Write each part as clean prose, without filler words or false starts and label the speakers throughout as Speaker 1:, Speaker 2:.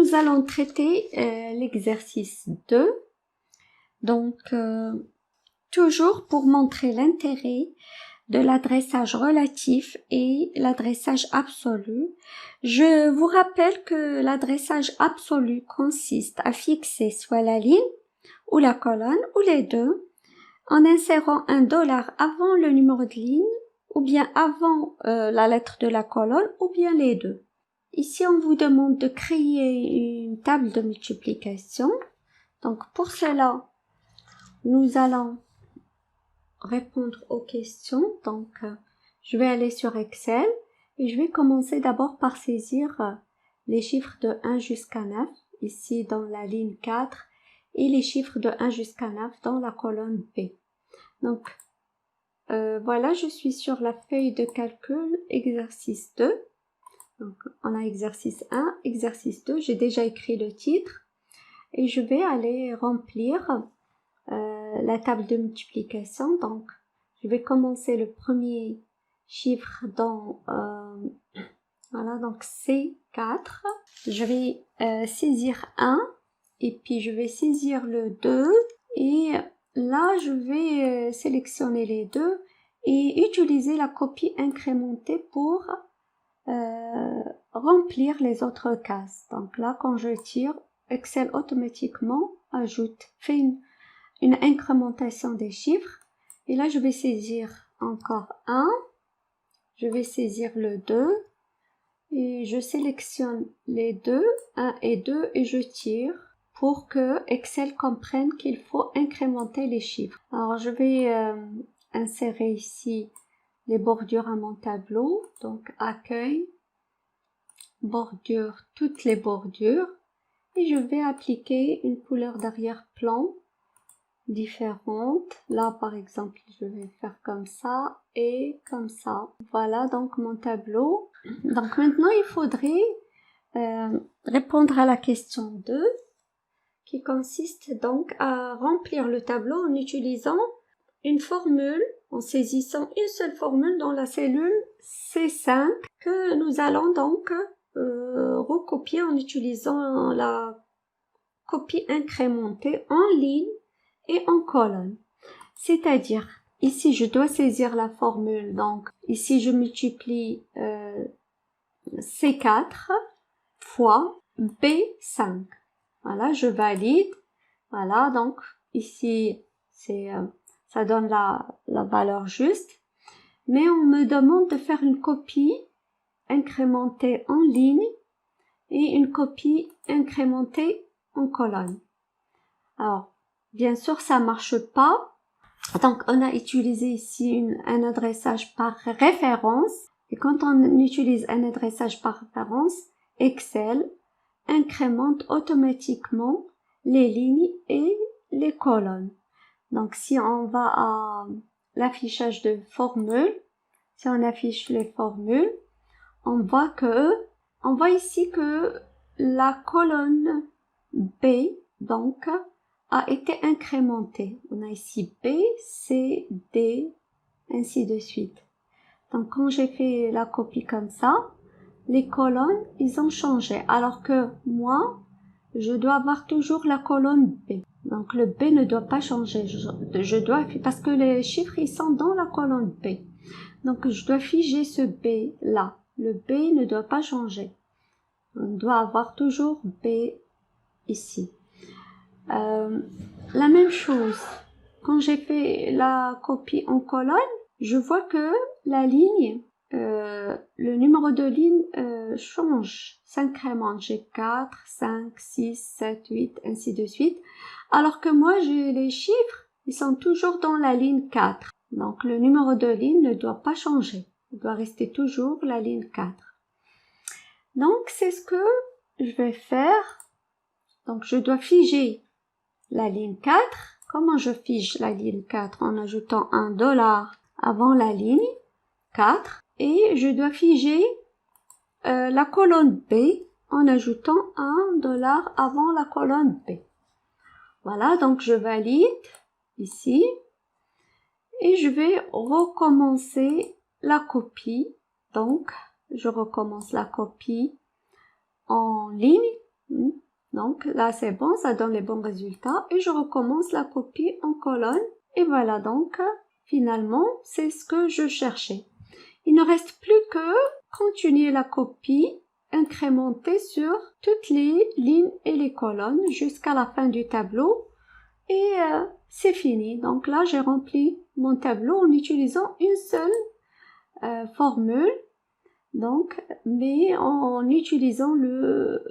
Speaker 1: nous allons traiter l'exercice 2. Donc, toujours pour montrer l'intérêt de l'adressage relatif et l'adressage absolu, je vous rappelle que l'adressage absolu consiste à fixer soit la ligne ou la colonne ou les deux en insérant un dollar avant le numéro de ligne ou bien avant la lettre de la colonne ou bien les deux. Ici, on vous demande de créer une table de multiplication. Donc, pour cela, nous allons répondre aux questions. Donc, je vais aller sur Excel et je vais commencer d'abord par saisir les chiffres de 1 jusqu'à 9, ici dans la ligne 4, et les chiffres de 1 jusqu'à 9 dans la colonne B. Donc, voilà, je suis sur la feuille de calcul, exercice 2. Donc, on a exercice 1, exercice 2, j'ai déjà écrit le titre et je vais aller remplir la table de multiplication. Donc, je vais commencer le premier chiffre dans, voilà, donc c'est 4. Je vais saisir 1 et puis je vais saisir le 2 et là, je vais sélectionner les deux et utiliser la copie incrémentée pour remplir les autres cases. Donc là, quand je tire, Excel automatiquement fait une incrémentation des chiffres. Et là, je vais saisir encore 1. Je vais saisir le 2. Et je sélectionne les deux, 1 et 2, et je tire pour que Excel comprenne qu'il faut incrémenter les chiffres. Alors, je vais insérer ici les bordures à mon tableau. Donc, accueil, bordure, toutes les bordures. Et je vais appliquer une couleur d'arrière-plan différente. Là, par exemple, je vais faire comme ça et comme ça. Voilà donc mon tableau. Donc maintenant, il faudrait répondre à la question 2 qui consiste donc à remplir le tableau en utilisant une formule, en saisissant une seule formule dans la cellule C5 que nous allons donc recopier en utilisant la copie incrémentée en ligne et en colonne. C'est-à-dire, ici je dois saisir la formule, donc ici je multiplie C4 fois B5. Voilà, je valide. Voilà, donc ici ça donne la valeur juste. Mais on me demande de faire une copie incrémentée en ligne et une copie incrémentée en colonne. Alors, bien sûr, ça marche pas. Donc, on a utilisé ici un adressage par référence. Et quand on utilise un adressage par référence, Excel incrémente automatiquement les lignes et les colonnes. Donc, si on va à l'affichage de formules, si on affiche les formules, on voit ici que la colonne B, donc, a été incrémentée. On a ici B, C, D, ainsi de suite. Donc, quand j'ai fait la copie comme ça, les colonnes, ils ont changé. Alors que moi, je dois avoir toujours la colonne B. Donc, le B ne doit pas changer. Parce que les chiffres, ils sont dans la colonne B. Donc, je dois figer ce B là. Le B ne doit pas changer. On doit avoir toujours B ici. La même chose, quand j'ai fait la copie en colonne, je vois que la ligne, le numéro de ligne change, s'incrémente. J'ai 4, 5, 6, 7, 8, ainsi de suite. Alors que moi, j'ai les chiffres, ils sont toujours dans la ligne 4. Donc, le numéro de ligne ne doit pas changer. Il doit rester toujours la ligne 4. Donc, c'est ce que je vais faire. Donc, je dois figer la ligne 4. Comment je fige la ligne 4? En ajoutant un dollar avant la ligne 4. Et je dois figer la colonne B en ajoutant un dollar avant la colonne B. Voilà, donc je valide ici. Et je vais recommencer la copie. Donc, je recommence la copie en ligne. Donc là c'est bon, ça donne les bons résultats et je recommence la copie en colonne et voilà donc finalement c'est ce que je cherchais. Il ne reste plus que continuer la copie, incrémenter sur toutes les lignes et les colonnes jusqu'à la fin du tableau et c'est fini. Donc là j'ai rempli mon tableau en utilisant une seule formule. Donc, mais en utilisant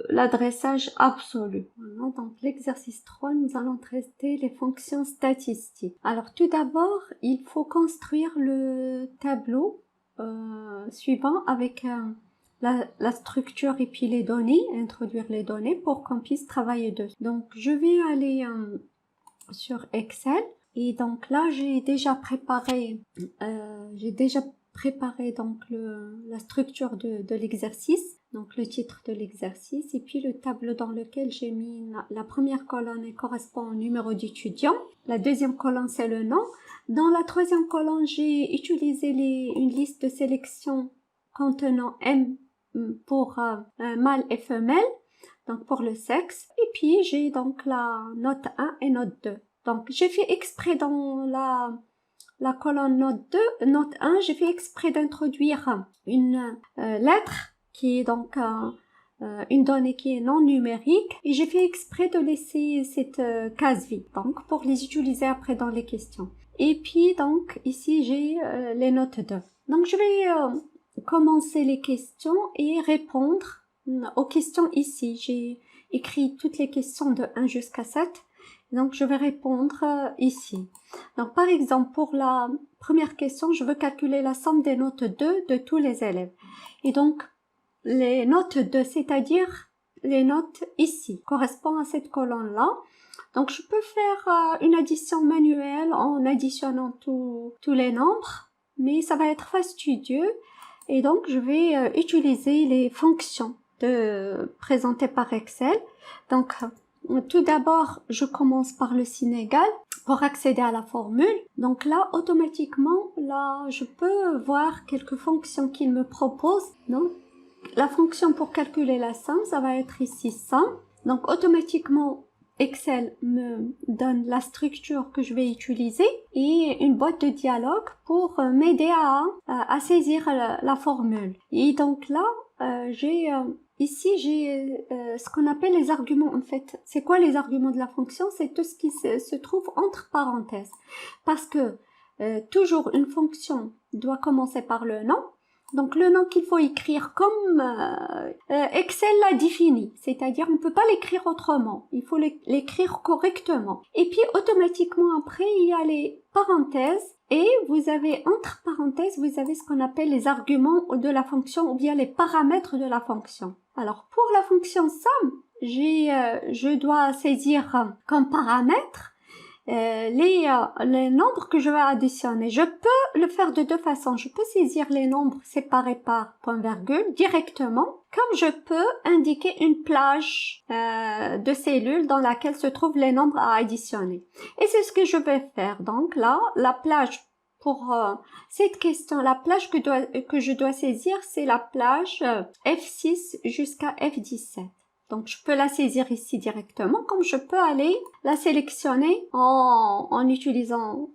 Speaker 1: l'adressage absolu. Voilà, donc l'exercice 3, nous allons traiter les fonctions statistiques. Alors tout d'abord, il faut construire le tableau suivant avec la structure et puis les données, introduire les données pour qu'on puisse travailler dessus. Donc je vais aller sur Excel et donc là j'ai déjà préparé donc la structure de l'exercice, donc le titre de l'exercice et puis le tableau dans lequel j'ai mis la première colonne correspond au numéro d'étudiant, la deuxième colonne c'est le nom, dans la troisième colonne j'ai utilisé une liste de sélection contenant M pour mâle et femelle, donc pour le sexe, et puis j'ai donc la note 1 et note 2. Donc j'ai fait exprès dans la colonne note 1, j'ai fait exprès d'introduire une lettre qui est donc une donnée qui est non numérique et j'ai fait exprès de laisser cette case vide, donc pour les utiliser après dans les questions. Et puis donc ici j'ai les notes 2. Donc je vais commencer les questions et répondre aux questions ici. J'ai écrit toutes les questions de 1 jusqu'à 7. Donc, je vais répondre ici. Donc, par exemple, pour la première question, je veux calculer la somme des notes 2 de tous les élèves. Et donc, les notes 2, c'est-à-dire les notes ici, correspondent à cette colonne-là. Donc, je peux faire une addition manuelle en additionnant tous les nombres, mais ça va être fastidieux. Et donc, je vais utiliser les fonctions présentées par Excel. Donc, tout d'abord, je commence par le signe égal pour accéder à la formule. Donc là, automatiquement, là, je peux voir quelques fonctions qu'il me propose. Donc, la fonction pour calculer la somme, ça va être ici somme. Donc, automatiquement, Excel me donne la structure que je vais utiliser et une boîte de dialogue pour m'aider à saisir la formule. Et donc là, ici, j'ai ce qu'on appelle les arguments. En fait, c'est quoi les arguments de la fonction? C'est tout ce qui se trouve entre parenthèses. Parce que toujours une fonction doit commencer par le nom. Donc le nom qu'il faut écrire comme Excel l'a défini, c'est-à-dire on ne peut pas l'écrire autrement, il faut l'écrire correctement. Et puis automatiquement après il y a les parenthèses et vous avez entre parenthèses vous avez ce qu'on appelle les arguments de la fonction ou bien les paramètres de la fonction. Alors pour la fonction somme, je dois saisir comme paramètre les nombres que je vais additionner. Je peux le faire de deux façons. Je peux saisir les nombres séparés par point-virgule directement, comme je peux indiquer une plage de cellules dans laquelle se trouvent les nombres à additionner. Et c'est ce que je vais faire. Donc là, la plage pour cette question, la plage que je dois saisir, c'est la plage F6 jusqu'à F17. Donc, je peux la saisir ici directement, comme je peux aller la sélectionner en utilisant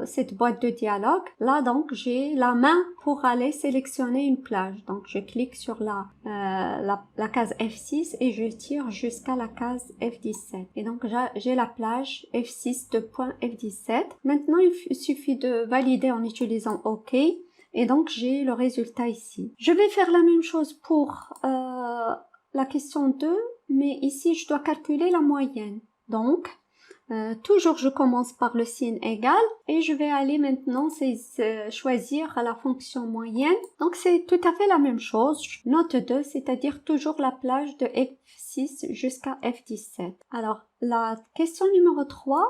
Speaker 1: cette boîte de dialogue. Là, donc, j'ai la main pour aller sélectionner une plage. Donc, je clique sur la case F6 et je tire jusqu'à la case F17. Et donc, j'ai la plage F6 de point F17. Maintenant, il suffit de valider en utilisant OK. Et donc, j'ai le résultat ici. Je vais faire la même chose pour la question 2, mais ici je dois calculer la moyenne. Donc, toujours je commence par le signe égal et je vais aller maintenant choisir la fonction moyenne. Donc c'est tout à fait la même chose. Note 2, c'est-à-dire toujours la plage de F6 jusqu'à F17. Alors, la question numéro 3,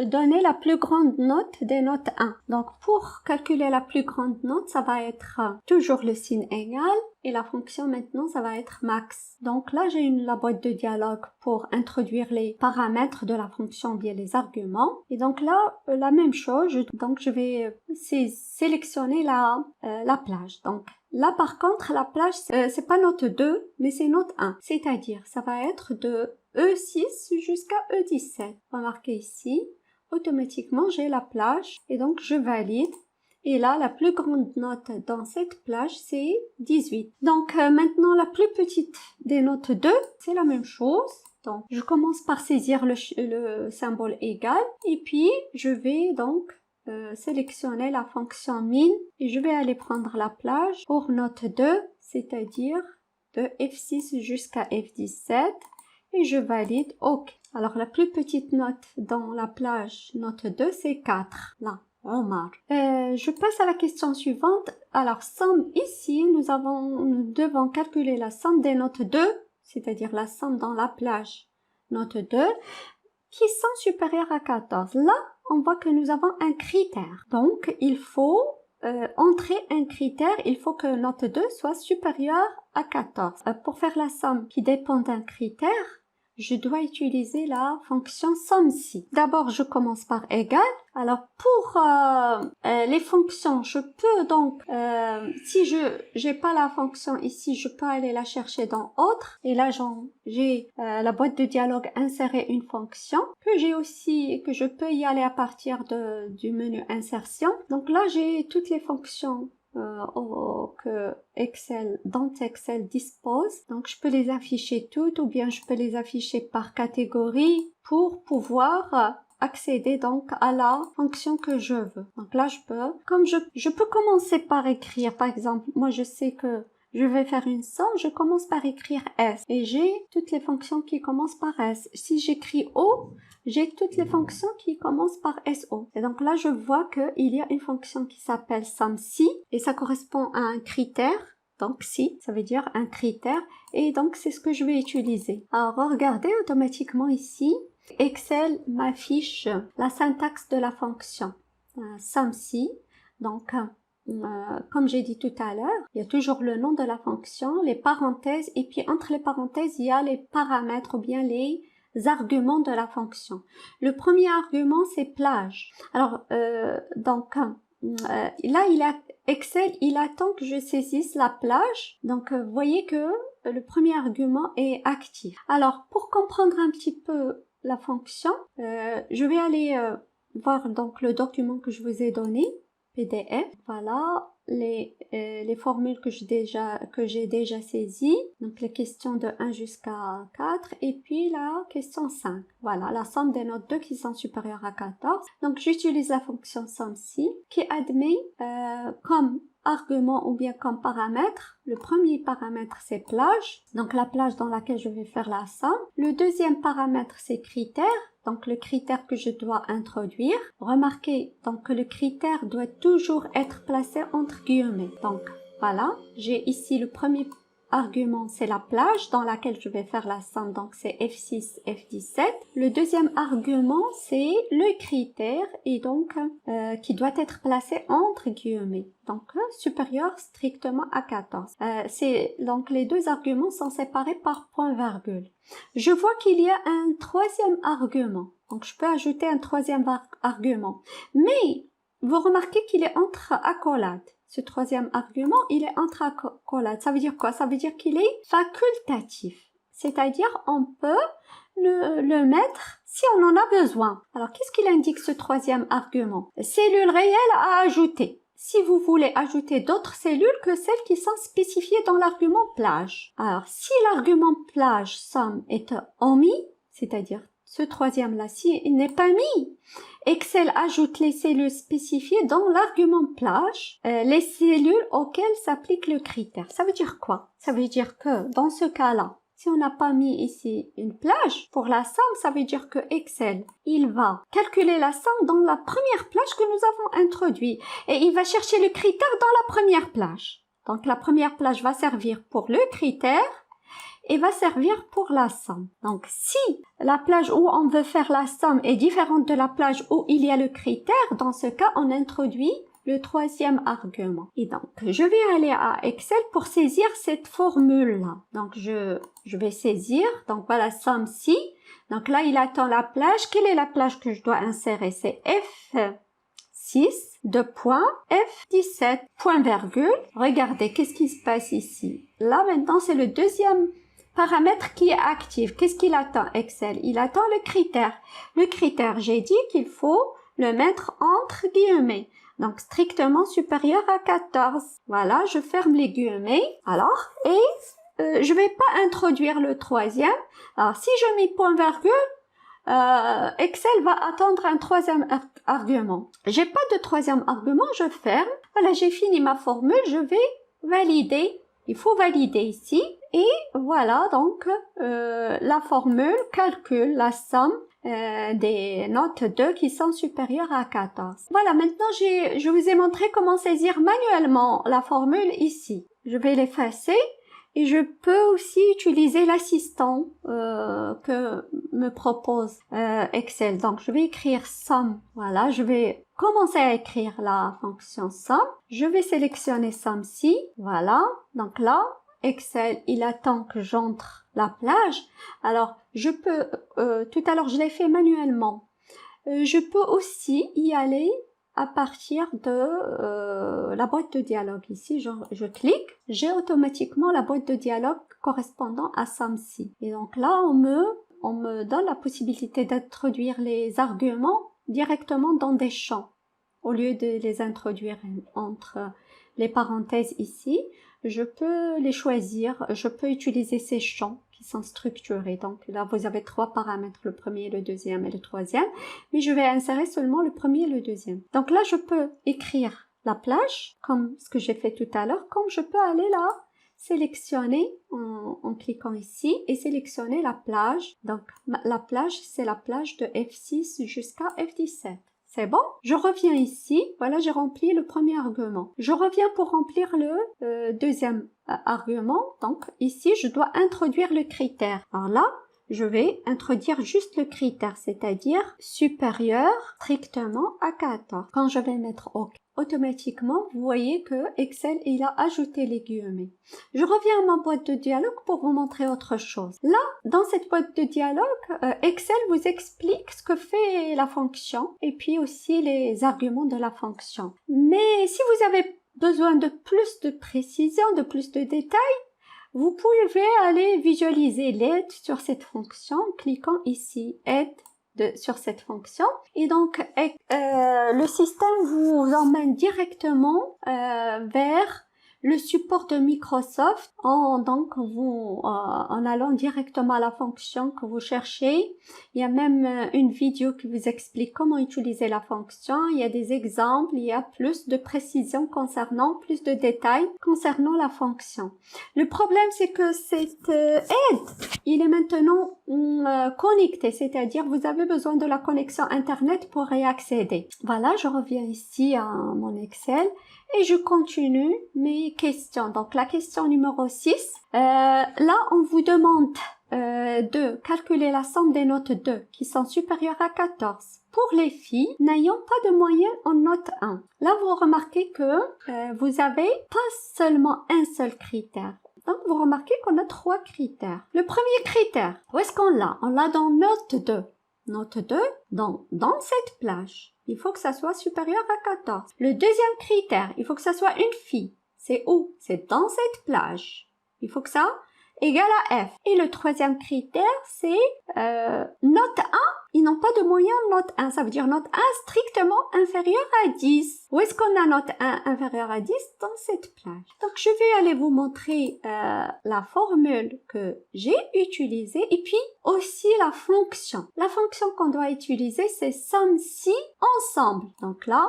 Speaker 1: donner la plus grande note des notes 1. Donc, pour calculer la plus grande note, ça va être toujours le signe égal et la fonction maintenant, ça va être max. Donc là, j'ai la boîte de dialogue pour introduire les paramètres de la fonction, bien les arguments. Et donc là, la même chose, donc je vais sélectionner la plage. Donc là, par contre, la plage, c'est pas note 2, mais c'est note 1. C'est-à-dire, ça va être de E6 jusqu'à E17. Remarquez ici, automatiquement, j'ai la plage et donc je valide. Et là, la plus grande note dans cette plage, c'est 18. Donc maintenant, la plus petite des notes 2, c'est la même chose. Donc, je commence par saisir le symbole égal et puis je vais donc sélectionner la fonction min et je vais aller prendre la plage pour note 2, c'est-à-dire de F6 jusqu'à F17 et je valide OK. Alors, la plus petite note dans la plage note 2, c'est 4, là. Omar. Je passe à la question suivante. Alors, somme ici, nous devons calculer la somme des notes 2, c'est-à-dire la somme dans la plage note 2, qui sont supérieures à 14. Là, on voit que nous avons un critère. Donc, il faut entrer un critère, il faut que note 2 soit supérieure à 14. Pour faire la somme qui dépend d'un critère, je dois utiliser la fonction somme-si. D'abord, je commence par égal. Alors, pour les fonctions, je peux donc, si je n'ai pas la fonction ici, je peux aller la chercher dans autre. Et là, j'ai la boîte de dialogue insérer une fonction que je peux y aller à partir du menu insertion. Donc là, j'ai toutes les fonctions que Dante Excel dispose. Donc, je peux les afficher toutes ou bien je peux les afficher par catégorie pour pouvoir accéder donc à la fonction que je veux. Donc là, je peux commencer par écrire, par exemple, moi je sais que je vais faire une somme, je commence par écrire S et j'ai toutes les fonctions qui commencent par S. Si j'écris O, j'ai toutes les fonctions qui commencent par SO. Et donc là, je vois qu'il y a une fonction qui s'appelle somme-si et ça correspond à un critère. Donc si, ça veut dire un critère et donc c'est ce que je vais utiliser. Alors regardez automatiquement ici, Excel m'affiche la syntaxe de la fonction somme-si. Donc comme j'ai dit tout à l'heure, il y a toujours le nom de la fonction, les parenthèses et puis entre les parenthèses, il y a les paramètres ou bien les arguments de la fonction. Le premier argument, c'est plage. Alors, là, Excel, il attend que je saisisse la plage. Donc, vous voyez que le premier argument est actif. Alors, pour comprendre un petit peu la fonction, je vais aller voir donc le document que je vous ai donné, PDF. Voilà les formules que j'ai déjà saisies. Donc les questions de 1 jusqu'à 4 et puis la question 5. Voilà la somme des notes 2 qui sont supérieures à 14. Donc j'utilise la fonction somme-si qui admet comme argument ou bien comme paramètre. Le premier paramètre c'est plage, donc la plage dans laquelle je vais faire la somme. Le deuxième paramètre c'est critère. Donc le critère que je dois introduire. Remarquez donc que le critère doit toujours être placé entre guillemets. Donc voilà, j'ai ici le premier argument, c'est la plage dans laquelle je vais faire la somme. Donc c'est F6, F17. Le deuxième argument, c'est le critère et donc qui doit être placé entre guillemets. Donc supérieur strictement à 14. Donc les deux arguments sont séparés par point-virgule. Je vois qu'il y a un troisième argument. Donc je peux ajouter un troisième argument. Mais vous remarquez qu'il est entre accolades. Ce troisième argument, il est entre accolades. Ça veut dire quoi? Ça veut dire qu'il est facultatif. C'est-à-dire, on peut le mettre si on en a besoin. Alors, qu'est-ce qu'il indique ce troisième argument? Cellules réelles à ajouter. Si vous voulez ajouter d'autres cellules que celles qui sont spécifiées dans l'argument plage. Alors, si l'argument plage somme est omis, c'est-à-dire ce troisième-là, si il n'est pas mis, Excel ajoute les cellules spécifiées dans l'argument plage, les cellules auxquelles s'applique le critère. Ça veut dire quoi? Ça veut dire que dans ce cas-là, si on n'a pas mis ici une plage, pour la somme, ça veut dire que Excel, il va calculer la somme dans la première plage que nous avons introduite et il va chercher le critère dans la première plage. Donc la première plage va servir pour le critère et va servir pour la somme. Donc, si la plage où on veut faire la somme est différente de la plage où il y a le critère, dans ce cas, on introduit le troisième argument. Et donc, je vais aller à Excel pour saisir cette formule-là. Donc, je vais saisir. Donc, voilà, somme si. Donc là, il attend la plage. Quelle est la plage que je dois insérer? C'est F6, F17, point virgule. Regardez, qu'est-ce qui se passe ici? Là, maintenant, c'est le deuxième paramètre qui est actif. Qu'est-ce qu'il attend, Excel? Il attend le critère. Le critère, j'ai dit qu'il faut le mettre entre guillemets. Donc, strictement supérieur à 14. Voilà, je ferme les guillemets. Alors, et je vais pas introduire le troisième. Alors, si je mets point virgule, Excel va attendre un troisième argument. J'ai pas de troisième argument, je ferme. Voilà, j'ai fini ma formule, je vais valider. Il faut valider ici. Et voilà, donc, la formule calcule la somme des notes 2 qui sont supérieures à 14. Voilà, maintenant je vous ai montré comment saisir manuellement la formule ici. Je vais l'effacer et je peux aussi utiliser l'assistant que me propose Excel. Donc je vais écrire somme. Voilà, je vais commencer à écrire la fonction somme. Je vais sélectionner somme si. Voilà, donc là Excel, il attend que j'entre la plage. Alors, je peux, tout à l'heure, je l'ai fait manuellement. Je peux aussi y aller à partir de la boîte de dialogue. Ici, je clique, j'ai automatiquement la boîte de dialogue correspondant à SAMSI. Et donc là, on me donne la possibilité d'introduire les arguments directement dans des champs, au lieu de les introduire entre les parenthèses ici. Je peux les choisir, je peux utiliser ces champs qui sont structurés. Donc là, vous avez 3 paramètres, le premier, le deuxième et le troisième, mais je vais insérer seulement le premier et le deuxième. Donc là, je peux écrire la plage, comme ce que j'ai fait tout à l'heure, comme je peux aller là, sélectionner en cliquant ici et sélectionner la plage. Donc la plage, c'est la plage de F6 jusqu'à F17. C'est bon? Je reviens ici. Voilà, j'ai rempli le premier argument. Je reviens pour remplir le deuxième argument. Donc, ici, je dois introduire le critère. Alors là, je vais introduire juste le critère, c'est-à-dire supérieur strictement à 14. Quand je vais mettre OK, automatiquement, vous voyez que Excel, il a ajouté les guillemets. Je reviens à ma boîte de dialogue pour vous montrer autre chose. Là, dans cette boîte de dialogue, Excel vous explique ce que fait la fonction et puis aussi les arguments de la fonction. Mais si vous avez besoin de plus de précision, de plus de détails, vous pouvez aller visualiser l'aide sur cette fonction en cliquant ici, aide sur cette fonction. Et donc, le système vous emmène directement vers le support de Microsoft en allant directement à la fonction que vous cherchez. Il y a même une vidéo qui vous explique comment utiliser la fonction. Il y a des exemples, il y a plus de précision plus de détails concernant la fonction. Le problème, c'est que cette aide, il est maintenant connecté, c'est-à-dire vous avez besoin de la connexion Internet pour y accéder. Voilà, je reviens ici à mon Excel. Et je continue mes questions. Donc, la question numéro 6. Là, on vous demande de calculer la somme des notes 2 qui sont supérieures à 14 pour les filles n'ayant pas de moyenne en note 1. Là, vous remarquez que vous avez pas seulement un seul critère. Donc, vous remarquez qu'on a 3 critères. Le premier critère, où est-ce qu'on l'a? On l'a dans note 2. Note 2, dans cette plage. Il faut que ça soit supérieur à 14. Le deuxième critère, il faut que ça soit une fille. C'est où? C'est dans cette plage. Il faut que ça égale à F. Et le troisième critère, c'est note 1. Ils n'ont pas de moyenne note 1. Ça veut dire note 1 strictement inférieure à 10. Où est-ce qu'on a note 1 inférieure à 10? Dans cette plage. Donc, je vais aller vous montrer la formule que j'ai utilisée et puis aussi la fonction. La fonction qu'on doit utiliser, c'est SUMSI ensemble. Donc là,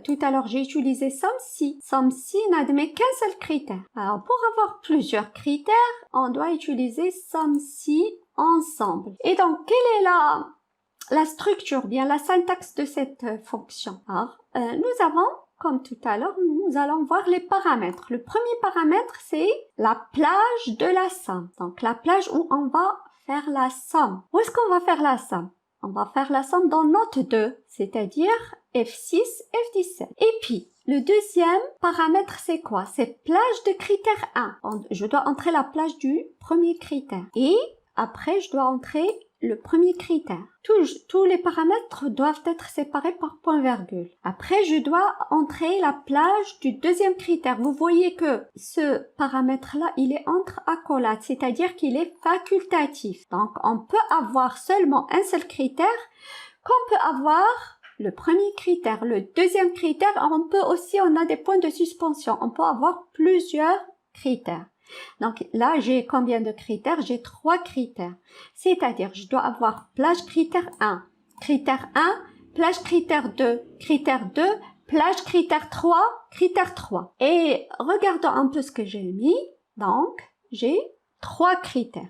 Speaker 1: tout à l'heure, j'ai utilisé SUMSI. SUMSI n'admet qu'un seul critère. Alors, pour avoir plusieurs critères, on doit utiliser SUMSI ensemble. Et donc, quelle est la structure, bien la syntaxe de cette fonction? Alors, nous avons comme tout à l'heure, nous allons voir les paramètres. Le premier paramètre, c'est la plage de la somme. Donc, la plage où on va faire la somme. Où est-ce qu'on va faire la somme? On va faire la somme dans note 2, c'est-à-dire F6, F17. Et puis, le deuxième paramètre, c'est quoi? C'est plage de critère 1. Je dois entrer la plage du premier critère. Et après, je dois entrer le premier critère. Tous les paramètres doivent être séparés par point-virgule. Après, je dois entrer la plage du deuxième critère. Vous voyez que ce paramètre-là, il est entre accolades, c'est-à-dire qu'il est facultatif. Donc, on peut avoir seulement un seul critère, qu'on peut avoir le premier critère. Le deuxième critère, on a des points de suspension. On peut avoir plusieurs critères. Donc là, j'ai combien de critères? J'ai 3 critères. C'est-à-dire, je dois avoir plage critère 1, plage critère 2, plage critère 3, critère 3. Et regardons un peu ce que j'ai mis. Donc, j'ai 3 critères.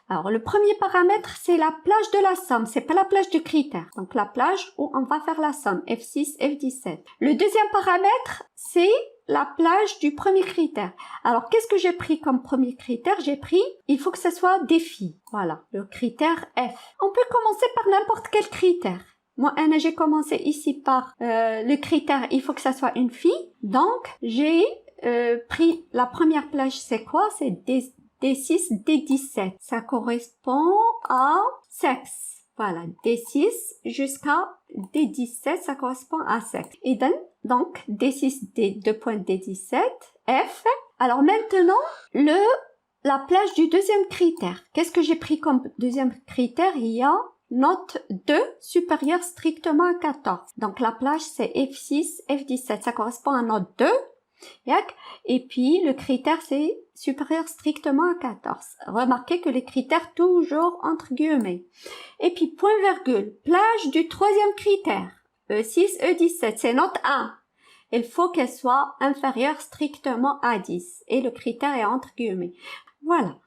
Speaker 1: Alors, le premier paramètre, c'est la plage de la somme. C'est pas la plage du critère. Donc, la plage où on va faire la somme. F6, F17. Le deuxième paramètre, c'est la plage du premier critère. Alors, qu'est-ce que j'ai pris comme premier critère? J'ai pris, il faut que ce soit des filles. Voilà, le critère F. On peut commencer par n'importe quel critère. Moi, j'ai commencé ici par le critère, il faut que ça soit une fille. Donc, j'ai pris la première plage, c'est quoi? C'est D6, D17. Ça correspond à sexe. Voilà, D6 jusqu'à D17, ça correspond à sexe. Et donc, D6, D17, F. Alors maintenant, la plage du deuxième critère. Qu'est-ce que j'ai pris comme deuxième critère? Il y a note 2 supérieure strictement à 14. Donc la plage, c'est F6, F17. Ça correspond à note 2. Et puis, le critère, c'est supérieur strictement à 14. Remarquez que les critères, toujours entre guillemets. Et puis, point virgule, plage du troisième critère. E6, E17, c'est note 1. Il faut qu'elle soit inférieure strictement à 10. Et le critère est entre guillemets. Voilà.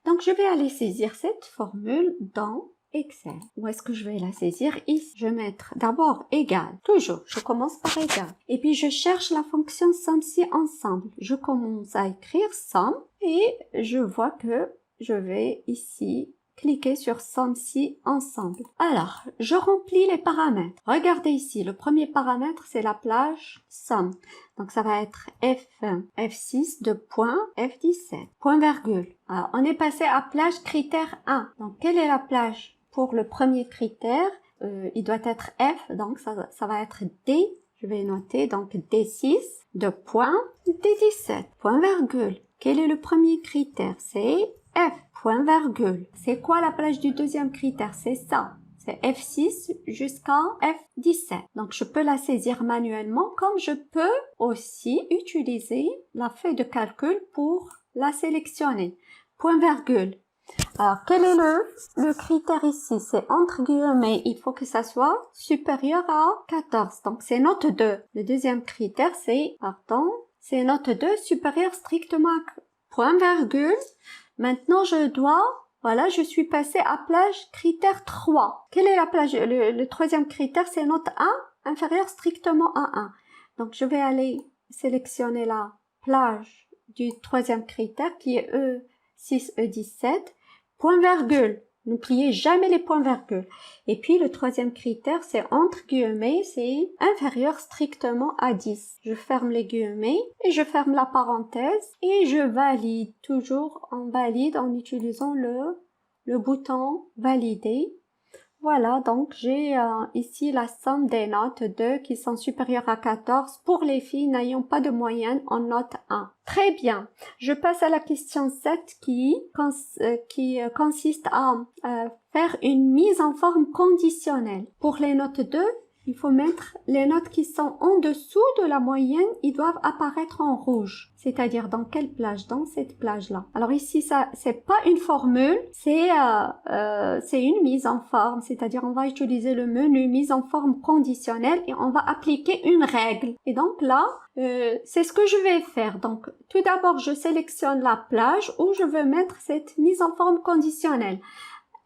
Speaker 1: Donc, je vais aller saisir cette formule dans Excel. Où est-ce que je vais la saisir? Ici. Je vais mettre d'abord égal. Toujours, je commence par égal. Et puis, je cherche la fonction somme-ci ensemble. Je commence à écrire somme et je vois que je vais ici cliquer sur somme-ci ensemble. Alors, je remplis les paramètres. Regardez ici, le premier paramètre, c'est la plage somme. Donc, ça va être F1, F6 de point F17. Point virgule. Alors, on est passé à plage critère 1. Donc, quelle est la plage? Pour le premier critère, il doit être F, donc ça va être D. Je vais noter donc D6 de point D17. Point virgule. Quel est le premier critère? C'est F. Point virgule. C'est quoi la plage du deuxième critère? C'est ça. C'est F6 jusqu'à F17. Donc, je peux la saisir manuellement, comme je peux aussi utiliser la feuille de calcul pour la sélectionner. Point virgule. Alors, quel est le critère ici? C'est entre guillemets, il faut que ça soit supérieur à 14. Donc, c'est note 2. Le deuxième critère, c'est note 2 supérieur strictement à point virgule. Maintenant, je suis passée à plage critère 3. Quelle est la plage? Le troisième critère, c'est note 1 inférieur strictement à 1. Donc, je vais aller sélectionner la plage du troisième critère qui est E6, E17. Point virgule. N'oubliez jamais les points virgules. Et puis le troisième critère, c'est entre guillemets, c'est inférieur strictement à 10. Je ferme les guillemets et je ferme la parenthèse et je valide. Toujours en valide en utilisant le bouton valider. Voilà, donc j'ai ici la somme des notes 2 qui sont supérieures à 14 pour les filles n'ayant pas de moyenne en note 1. Très bien. Je passe à la question 7 qui consiste à faire une mise en forme conditionnelle. Pour les notes 2, il faut mettre les notes qui sont en dessous de la moyenne, ils doivent apparaître en rouge. C'est-à-dire dans quelle plage? Dans cette plage-là. Alors ici, ça, c'est pas une formule, c'est une mise en forme. C'est-à-dire on va utiliser le menu mise en forme conditionnelle et on va appliquer une règle. Et donc là, c'est ce que je vais faire. Donc tout d'abord, je sélectionne la plage où je veux mettre cette mise en forme conditionnelle.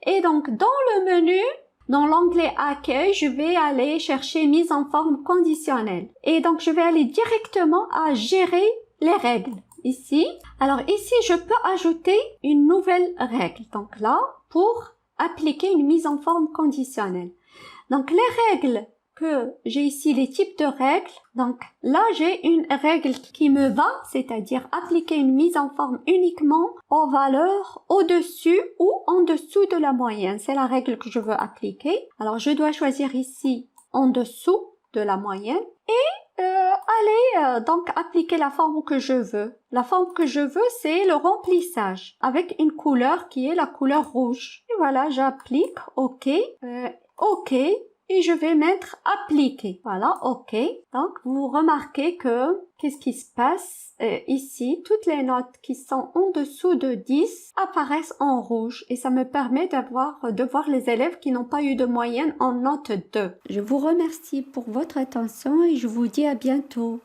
Speaker 1: Et donc dans le menu, dans l'onglet Accueil, je vais aller chercher mise en forme conditionnelle. Et donc, je vais aller directement à Gérer les règles. Ici. Alors ici, je peux ajouter une nouvelle règle. Donc là, pour appliquer une mise en forme conditionnelle. Donc les règles que j'ai ici, les types de règles. Donc là, j'ai une règle qui me va, c'est-à-dire appliquer une mise en forme uniquement aux valeurs au-dessus ou en dessous de la moyenne. C'est la règle que je veux appliquer. Alors je dois choisir ici en dessous de la moyenne et aller donc appliquer la forme que je veux. La forme que je veux, c'est le remplissage avec une couleur qui est la couleur rouge. Et voilà, j'applique OK, OK. Et je vais mettre appliquer. Voilà, OK. Donc, vous remarquez que, qu'est-ce qui se passe ici? Toutes les notes qui sont en dessous de 10 apparaissent en rouge. Et ça me permet de voir les élèves qui n'ont pas eu de moyenne en note 2. Je vous remercie pour votre attention et je vous dis à bientôt.